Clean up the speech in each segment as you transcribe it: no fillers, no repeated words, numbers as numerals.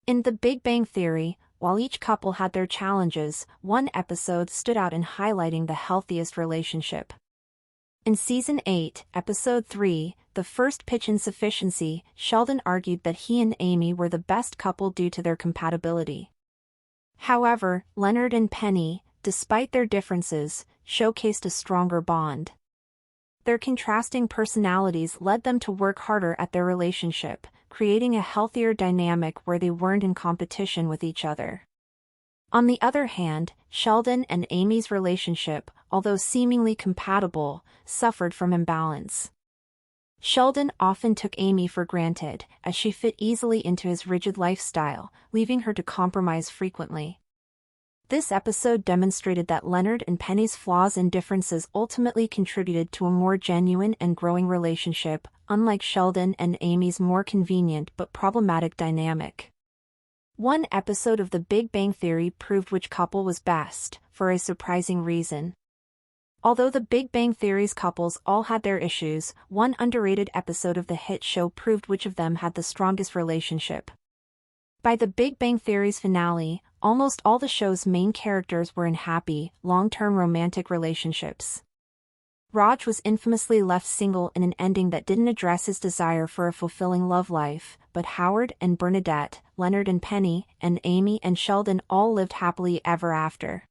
In The Big Bang Theory, while each couple had their challenges, one episode stood out in highlighting the healthiest relationship. In Season 8, Episode 3, The First Pitch Insufficiency, Sheldon argued that he and Amy were the best couple due to their compatibility. However, Leonard and Penny, despite their differences, showcased a stronger bond. Their contrasting personalities led them to work harder at their relationship, creating a healthier dynamic where they weren't in competition with each other. On the other hand, Sheldon and Amy's relationship, although seemingly compatible, suffered from imbalance. Sheldon often took Amy for granted, as she fit easily into his rigid lifestyle, leaving her to compromise frequently. This episode demonstrated that Leonard and Penny's flaws and differences ultimately contributed to a more genuine and growing relationship, unlike Sheldon and Amy's more convenient but problematic dynamic. One episode of The Big Bang Theory proved which couple was best, for a surprising reason. Although The Big Bang Theory's couples all had their issues, one underrated episode of the hit show proved which of them had the strongest relationship. By The Big Bang Theory's finale, almost all the show's main characters were in happy, long-term romantic relationships. Raj was infamously left single in an ending that didn't address his desire for a fulfilling love life, but Howard and Bernadette, Leonard and Penny, and Amy and Sheldon all lived happily ever after.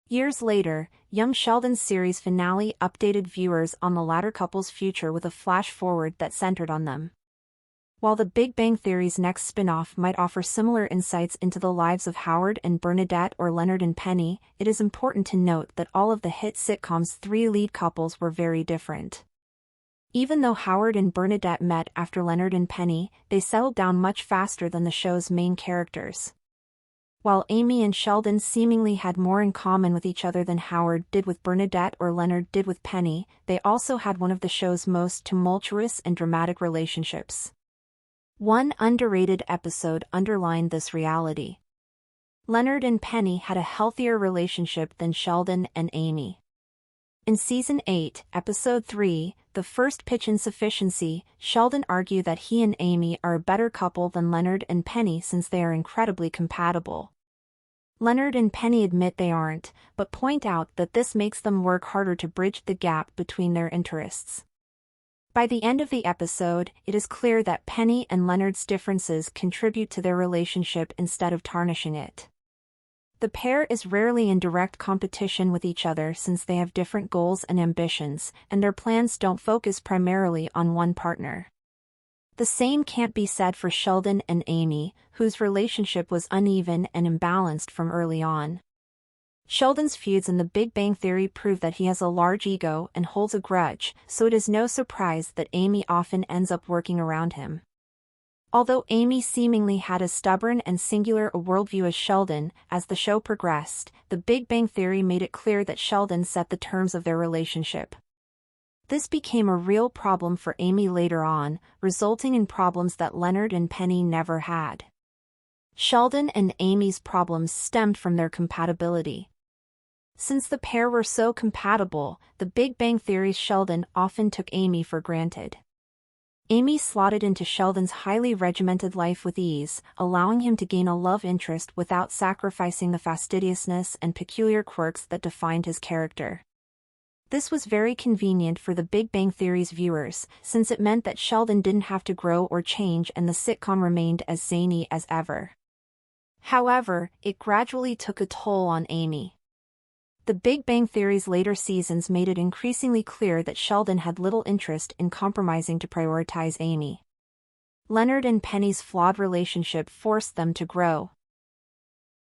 Years later, young Sheldon's series finale updated viewers on the latter couple's future with a flash-forward that centered on them. While The Big Bang Theory's next spin-off might offer similar insights into the lives of Howard and Bernadette or Leonard and Penny, it is important to note that all of the hit sitcom's three lead couples were very different. Even though Howard and Bernadette met after Leonard and Penny, they settled down much faster than the show's main characters. While Amy and Sheldon seemingly had more in common with each other than Howard did with Bernadette or Leonard did with Penny, they also had one of the show's most tumultuous and dramatic relationships. One underrated episode underlined this reality. Leonard and Penny had a healthier relationship than Sheldon and Amy. In Season 8, Episode 3, The First Pitch Insufficiency, Sheldon argued that he and Amy are a better couple than Leonard and Penny since they are incredibly compatible. Leonard and Penny admit they aren't, but point out that this makes them work harder to bridge the gap between their interests. By the end of the episode, it is clear that Penny and Leonard's differences contribute to their relationship instead of tarnishing it. The pair is rarely in direct competition with each other since they have different goals and ambitions, and their plans don't focus primarily on one partner. The same can't be said for Sheldon and Amy, whose relationship was uneven and imbalanced from early on. Sheldon's feuds in The Big Bang Theory prove that he has a large ego and holds a grudge, so it is no surprise that Amy often ends up working around him. Although Amy seemingly had as stubborn and singular a worldview as Sheldon, as the show progressed, The Big Bang Theory made it clear that Sheldon set the terms of their relationship. This became a real problem for Amy later on, resulting in problems that Leonard and Penny never had. Sheldon and Amy's problems stemmed from their compatibility. Since the pair were so compatible, The Big Bang Theory's Sheldon often took Amy for granted. Amy slotted into Sheldon's highly regimented life with ease, allowing him to gain a love interest without sacrificing the fastidiousness and peculiar quirks that defined his character. This was very convenient for The Big Bang Theory's viewers, since it meant that Sheldon didn't have to grow or change and the sitcom remained as zany as ever. However, it gradually took a toll on Amy. The Big Bang Theory's later seasons made it increasingly clear that Sheldon had little interest in compromising to prioritize Amy. Leonard and Penny's flawed relationship forced them to grow.